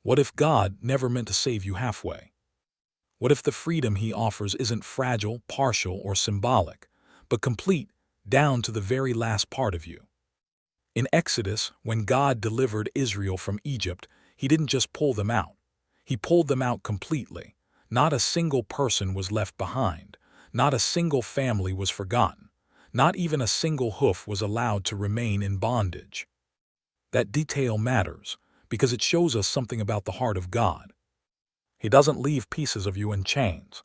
What if God never meant to save you halfway? What if the freedom he offers isn't fragile, partial, or symbolic, but complete down to the very last part of you? In Exodus, when God delivered Israel from Egypt, he didn't just pull them out. He pulled them out completely. Not a single person was left behind. Not a single family was forgotten. Not even a single hoof was allowed to remain in bondage. That detail matters because it shows us something about the heart of God. He doesn't leave pieces of you in chains.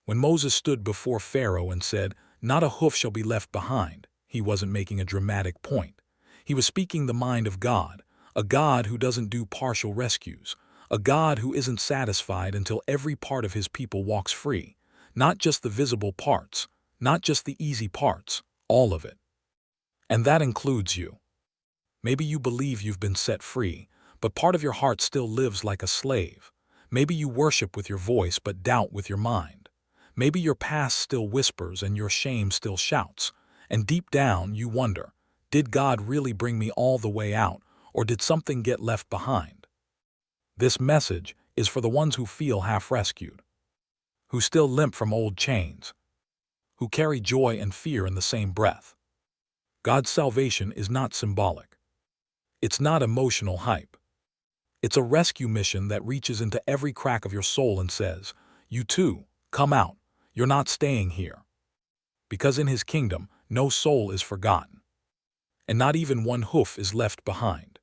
When Moses stood before Pharaoh and said, "Not a hoof shall be left behind," he wasn't making a dramatic point. He was speaking the mind of God, a God who doesn't do partial rescues, a God who isn't satisfied until every part of his people walks free, not just the visible parts, not just the easy parts, all of it. And that includes you. Maybe you believe you've been set free, but part of your heart still lives like a slave. Maybe you worship with your voice but doubt with your mind. Maybe your past still whispers and your shame still shouts, and deep down you wonder, did God really bring me all the way out, or did something get left behind? This message is for the ones who feel half-rescued, who still limp from old chains, who carry joy and fear in the same breath. God's salvation is not symbolic. It's not emotional hype. It's a rescue mission that reaches into every crack of your soul and says, "You too, come out. You're not staying here." Because in his kingdom, no soul is forgotten. And not even one hoof is left behind.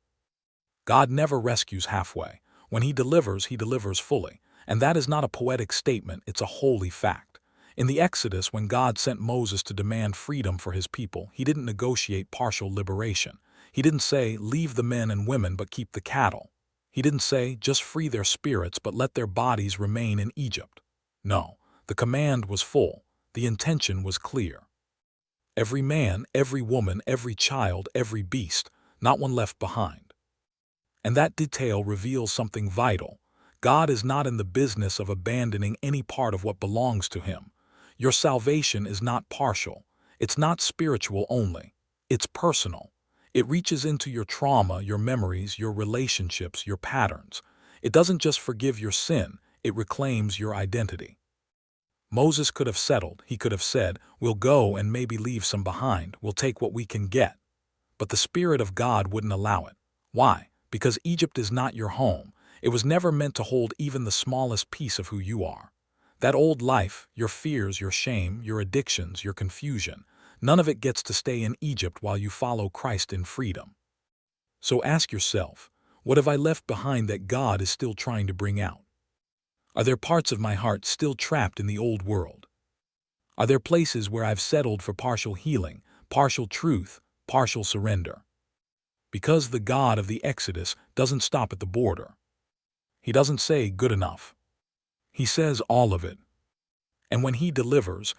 God never rescues halfway. When he delivers fully. And that is not a poetic statement, it's a holy fact. In the Exodus, when God sent Moses to demand freedom for his people, he didn't negotiate partial liberation. He didn't say, "Leave the men and women but keep the cattle." He didn't say, "Just free their spirits but let their bodies remain in Egypt." No, the command was full. The intention was clear. Every man, every woman, every child, every beast, not one left behind. And that detail reveals something vital. God is not in the business of abandoning any part of what belongs to him. Your salvation is not partial. It's not spiritual only. It's personal. It reaches into your trauma, your memories, your relationships, your patterns. It doesn't just forgive your sin, it reclaims your identity. Moses could have settled. He could have said, "We'll go and maybe leave some behind. We'll take what we can get." But the Spirit of God wouldn't allow it. Why? Because Egypt is not your home. It was never meant to hold even the smallest piece of who you are. That old life, your fears, your shame, your addictions, your confusion, none of it gets to stay in Egypt while you follow Christ in freedom. So ask yourself, what have I left behind that God is still trying to bring out? Are there parts of my heart still trapped in the old world? Are there places where I've settled for partial healing, partial truth, partial surrender? Because the God of the Exodus doesn't stop at the border. He doesn't say good enough. He says all of it. And when he delivers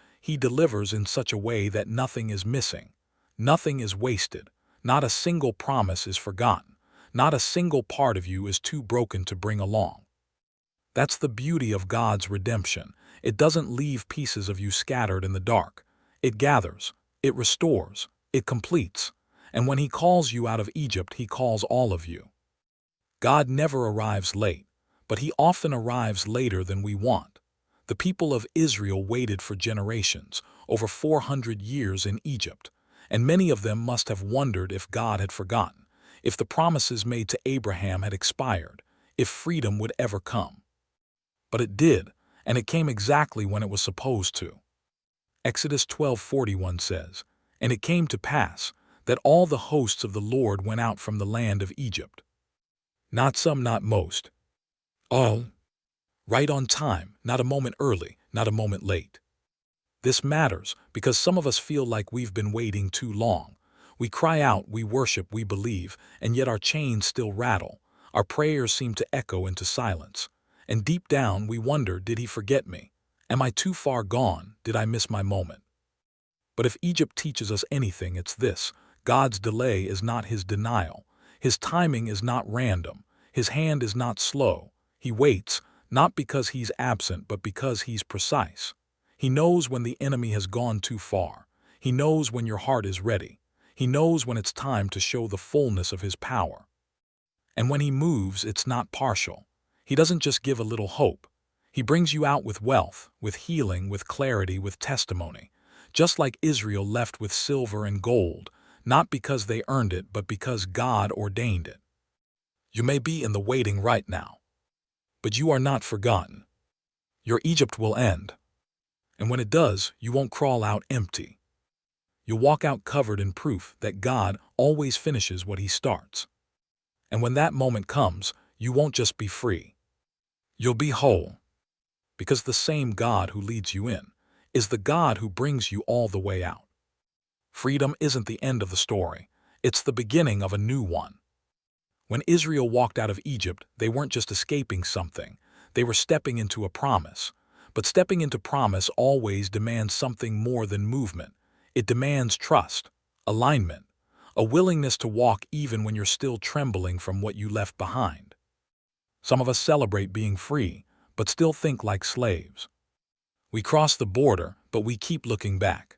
in such a way that nothing is missing. Nothing is wasted. Not a single promise is forgotten. Not a single part of you is too broken to bring along. That's the beauty of God's redemption. It doesn't leave pieces of you scattered in the dark. It gathers, it restores, it completes. And when he calls you out of Egypt, he calls all of you. God never arrives late, but he often arrives later than we want. The people of Israel waited for generations, over 400 years in Egypt, and many of them must have wondered if God had forgotten, if the promises made to Abraham had expired, if freedom would ever come. But it did, and it came exactly when it was supposed to. Exodus 12:41 says, "And it came to pass that all the hosts of the Lord went out from the land of Egypt." Not some, not most. All. Right on time, not a moment early, not a moment late. This matters because some of us feel like we've been waiting too long. We cry out, we worship, we believe, and yet our chains still rattle. Our prayers seem to echo into silence. And deep down we wonder, did he forget me? Am I too far gone? Did I miss my moment? But if Egypt teaches us anything, it's this. God's delay is not his denial. His timing is not random. His hand is not slow. He waits, not because he's absent, but because he's precise. He knows when the enemy has gone too far. He knows when your heart is ready. He knows when it's time to show the fullness of his power. And when he moves, it's not partial. He doesn't just give a little hope. He brings you out with wealth, with healing, with clarity, with testimony. Just like Israel left with silver and gold, not because they earned it, but because God ordained it. You may be in the waiting right now, but you are not forgotten. Your Egypt will end. And when it does, you won't crawl out empty. You'll walk out covered in proof that God always finishes what he starts. And when that moment comes, you won't just be free. You'll be whole. Because the same God who leads you in is the God who brings you all the way out. Freedom isn't the end of the story. It's the beginning of a new one. When Israel walked out of Egypt, they weren't just escaping something. They were stepping into a promise. But stepping into promise always demands something more than movement. It demands trust, alignment, a willingness to walk even when you're still trembling from what you left behind. Some of us celebrate being free, but still think like slaves. We cross the border, but we keep looking back.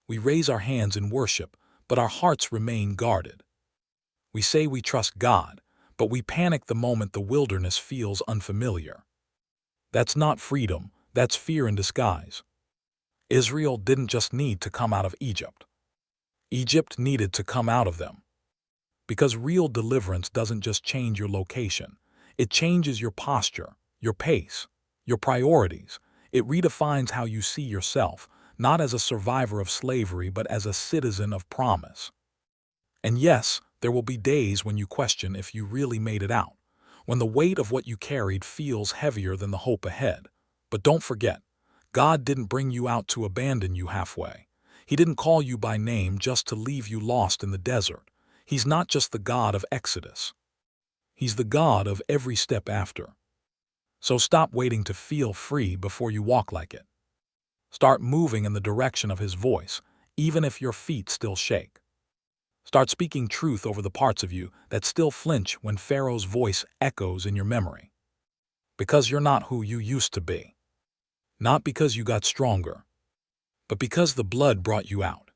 We raise our hands in worship, but our hearts remain guarded. We say we trust God, but we panic the moment the wilderness feels unfamiliar. That's not freedom, that's fear in disguise. Israel didn't just need to come out of Egypt. Egypt needed to come out of them. Because real deliverance doesn't just change your location. It changes your posture, your pace, your priorities. It redefines how you see yourself, not as a survivor of slavery, but as a citizen of promise. And yes, there will be days when you question if you really made it out, when the weight of what you carried feels heavier than the hope ahead. But don't forget, God didn't bring you out to abandon you halfway. He didn't call you by name just to leave you lost in the desert. He's not just the God of Exodus. He's the God of every step after. So stop waiting to feel free before you walk like it. Start moving in the direction of his voice, even if your feet still shake. Start speaking truth over the parts of you that still flinch when Pharaoh's voice echoes in your memory. Because you're not who you used to be. Not because you got stronger, but because the blood brought you out.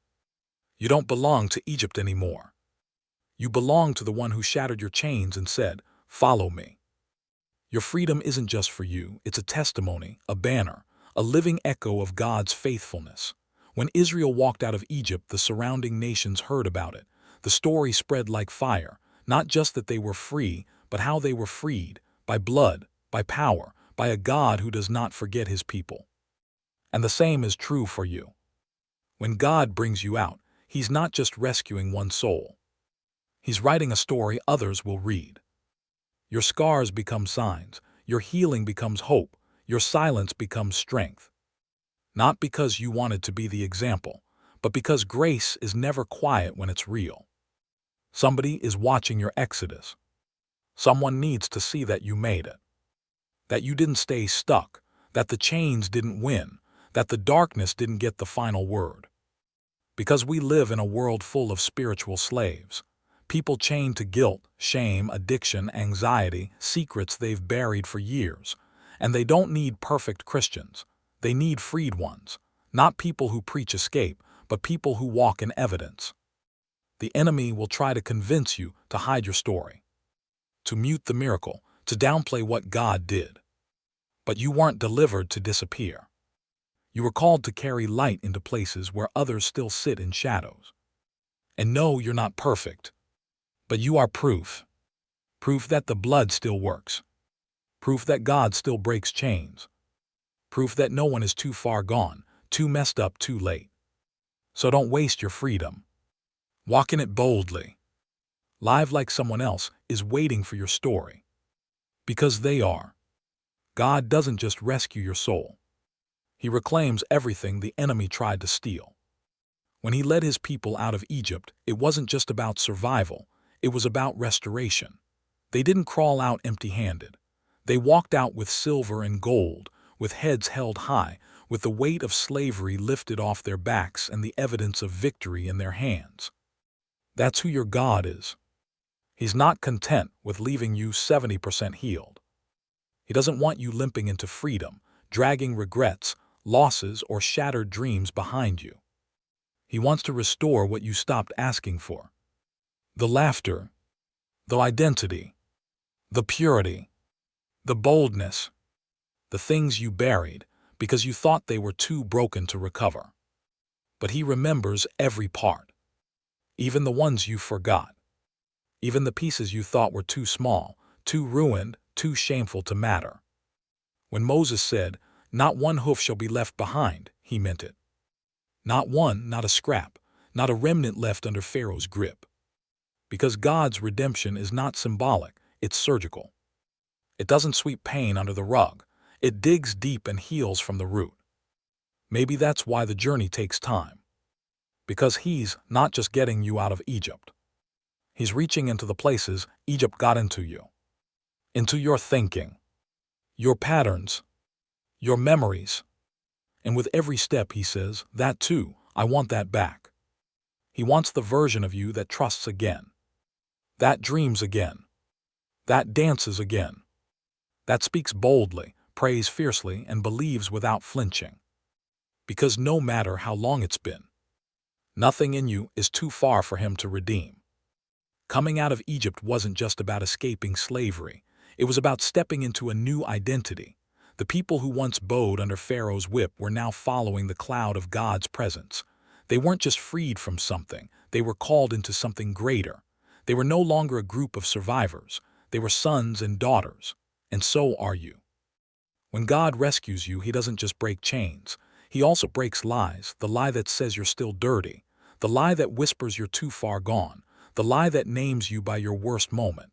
You don't belong to Egypt anymore. You belong to the one who shattered your chains and said, "Follow me." Your freedom isn't just for you, it's a testimony, a banner, a living echo of God's faithfulness. When Israel walked out of Egypt, the surrounding nations heard about it. The story spread like fire, not just that they were free, but how they were freed, by blood, by power, by a God who does not forget his people. And the same is true for you. When God brings you out, he's not just rescuing one soul. He's writing a story others will read. Your scars become signs, your healing becomes hope, your silence becomes strength. Not because you wanted to be the example, but because grace is never quiet when it's real. Somebody is watching your exodus. Someone needs to see that you made it. That you didn't stay stuck, that the chains didn't win, that the darkness didn't get the final word. Because we live in a world full of spiritual slaves. People chained to guilt, shame, addiction, anxiety, secrets they've buried for years. And they don't need perfect Christians. They need freed ones. Not people who preach escape, but people who walk in evidence. The enemy will try to convince you to hide your story, to mute the miracle, to downplay what God did. But you weren't delivered to disappear. You were called to carry light into places where others still sit in shadows. And no, you're not perfect. But you are proof. Proof that the blood still works. Proof that God still breaks chains. Proof that no one is too far gone, too messed up, too late. So don't waste your freedom. Walk in it boldly. Live like someone else is waiting for your story. Because they are. God doesn't just rescue your soul. He reclaims everything the enemy tried to steal. When he led his people out of Egypt, it wasn't just about survival. It was about restoration. They didn't crawl out empty-handed. They walked out with silver and gold, with heads held high, with the weight of slavery lifted off their backs and the evidence of victory in their hands. That's who your God is. He's not content with leaving you 70% healed. He doesn't want you limping into freedom, dragging regrets, losses, or shattered dreams behind you. He wants to restore what you stopped asking for. The laughter, The identity, the purity, the boldness, the things you buried because you thought they were too broken to recover. But he remembers every part, even the ones you forgot, even the pieces you thought were too small, too ruined, too shameful to matter. When Moses said, "Not one hoof shall be left behind," he meant it. Not one, not a scrap, not a remnant left under Pharaoh's grip. Because God's redemption is not symbolic, it's surgical. It doesn't sweep pain under the rug. It digs deep and heals from the root. Maybe that's why the journey takes time. Because he's not just getting you out of Egypt. He's reaching into the places Egypt got into you. Into your thinking, your patterns, your memories. And with every step he says, "That too, I want that back." He wants the version of you that trusts again, that dreams again, that dances again, that speaks boldly, prays fiercely, and believes without flinching. Because no matter how long it's been, nothing in you is too far for him to redeem. Coming out of Egypt wasn't just about escaping slavery. It was about stepping into a new identity. The people who once bowed under Pharaoh's whip were now following the cloud of God's presence. They weren't just freed from something, they were called into something greater. They were no longer a group of survivors. They were sons and daughters. And so are you. When God rescues you, he doesn't just break chains. He also breaks lies, the lie that says you're still dirty, the lie that whispers you're too far gone, the lie that names you by your worst moment.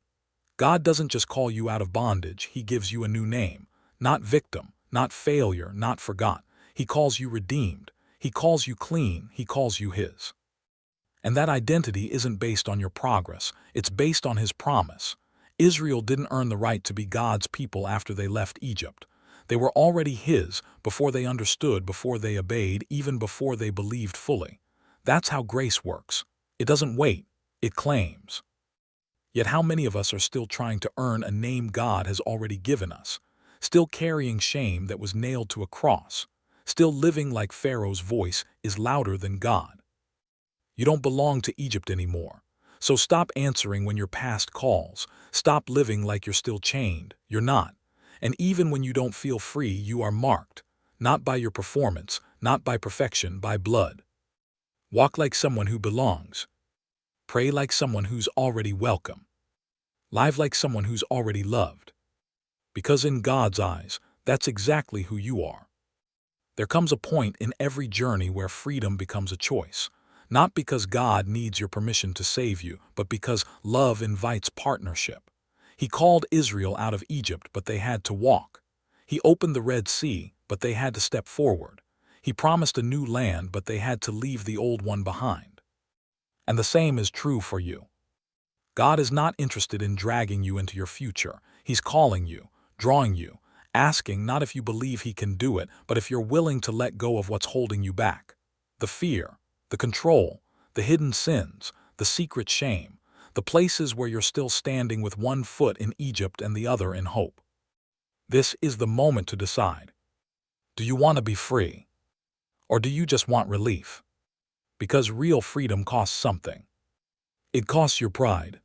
God doesn't just call you out of bondage, he gives you a new name. Not victim, not failure, not forgot. He calls you redeemed. He calls you clean. He calls you his. And that identity isn't based on your progress. It's based on his promise. Israel didn't earn the right to be God's people after they left Egypt. They were already his before they understood, before they obeyed, even before they believed fully. That's how grace works. It doesn't wait. It claims. Yet how many of us are still trying to earn a name God has already given us? Still carrying shame that was nailed to a cross? Still living like Pharaoh's voice is louder than God? You don't belong to Egypt anymore. So stop answering when your past calls. Stop living like you're still chained. You're not. And even when you don't feel free, you are marked. Not by your performance, not by perfection, by blood. Walk like someone who belongs. Pray like someone who's already welcome. Live like someone who's already loved. Because in God's eyes, that's exactly who you are. There comes a point in every journey where freedom becomes a choice. Not because God needs your permission to save you, but because love invites partnership. He called Israel out of Egypt, but they had to walk. He opened the Red Sea, but they had to step forward. He promised a new land, but they had to leave the old one behind. And the same is true for you. God is not interested in dragging you into your future. He's calling you, drawing you, asking not if you believe he can do it, but if you're willing to let go of what's holding you back. The fear, the control, the hidden sins, the secret shame, the places where you're still standing with one foot in Egypt and the other in hope. This is the moment to decide. Do you want to be free? Or do you just want relief? Because real freedom costs something. It costs your pride.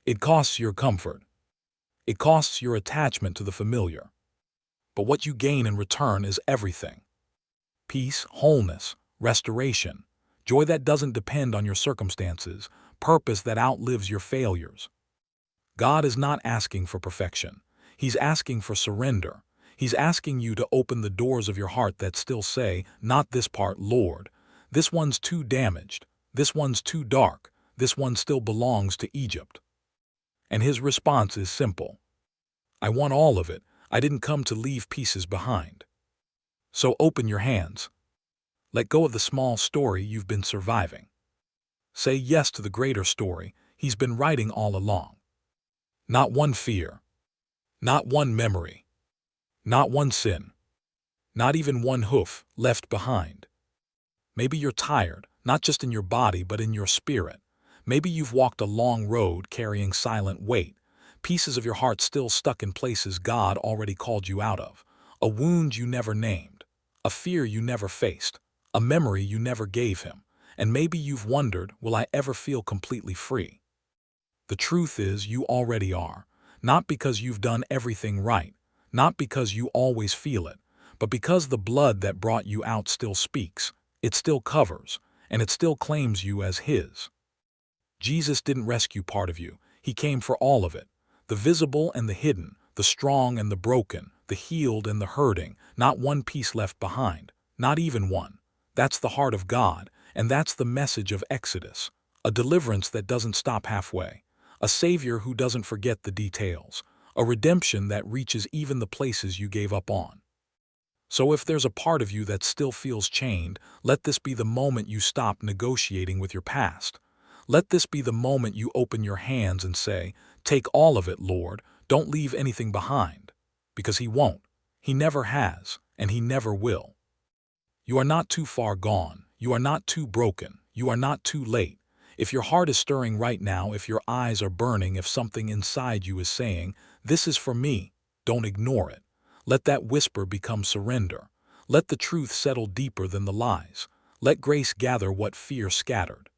It costs your comfort. It costs your attachment to the familiar. But what you gain in return is everything. Peace, wholeness, restoration, joy that doesn't depend on your circumstances, purpose that outlives your failures. God is not asking for perfection. He's asking for surrender. He's asking you to open the doors of your heart that still say, "Not this part, Lord. This one's too damaged. This one's too dark. This one still belongs to Egypt." And his response is simple. "I want all of it. I didn't come to leave pieces behind." So open your hands. Let go of the small story you've been surviving. Say yes to the greater story he's been writing all along. Not one fear. Not one memory. Not one sin. Not even one hoof left behind. Maybe you're tired, not just in your body but in your spirit. Maybe you've walked a long road carrying silent weight, pieces of your heart still stuck in places God already called you out of, a wound you never named, a fear you never faced, a memory you never gave him, and maybe you've wondered, will I ever feel completely free? The truth is you already are, not because you've done everything right, not because you always feel it, but because the blood that brought you out still speaks, it still covers, and it still claims you as His. Jesus didn't rescue part of you, He came for all of it, the visible and the hidden, the strong and the broken, the healed and the hurting, not one piece left behind, not even one. That's the heart of God, and that's the message of Exodus, a deliverance that doesn't stop halfway, a Savior who doesn't forget the details, a redemption that reaches even the places you gave up on. So if there's a part of you that still feels chained, let this be the moment you stop negotiating with your past. Let this be the moment you open your hands and say, "Take all of it, Lord, don't leave anything behind." Because He won't. He never has, and He never will. You are not too far gone. You are not too broken. You are not too late. If your heart is stirring right now, if your eyes are burning, if something inside you is saying, "This is for me," don't ignore it. Let that whisper become surrender. Let the truth settle deeper than the lies. Let grace gather what fear scattered.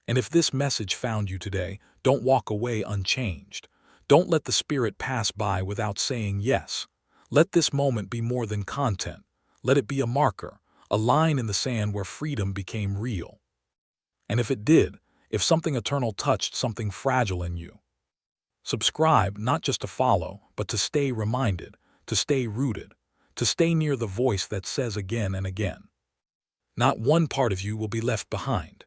And if this message found you today, don't walk away unchanged. Don't let the Spirit pass by without saying yes. Let this moment be more than content. Let it be a marker, a line in the sand where freedom became real. And if it did, if something eternal touched something fragile in you, subscribe not just to follow, but to stay reminded, to stay rooted, to stay near the voice that says again and again, not one part of you will be left behind.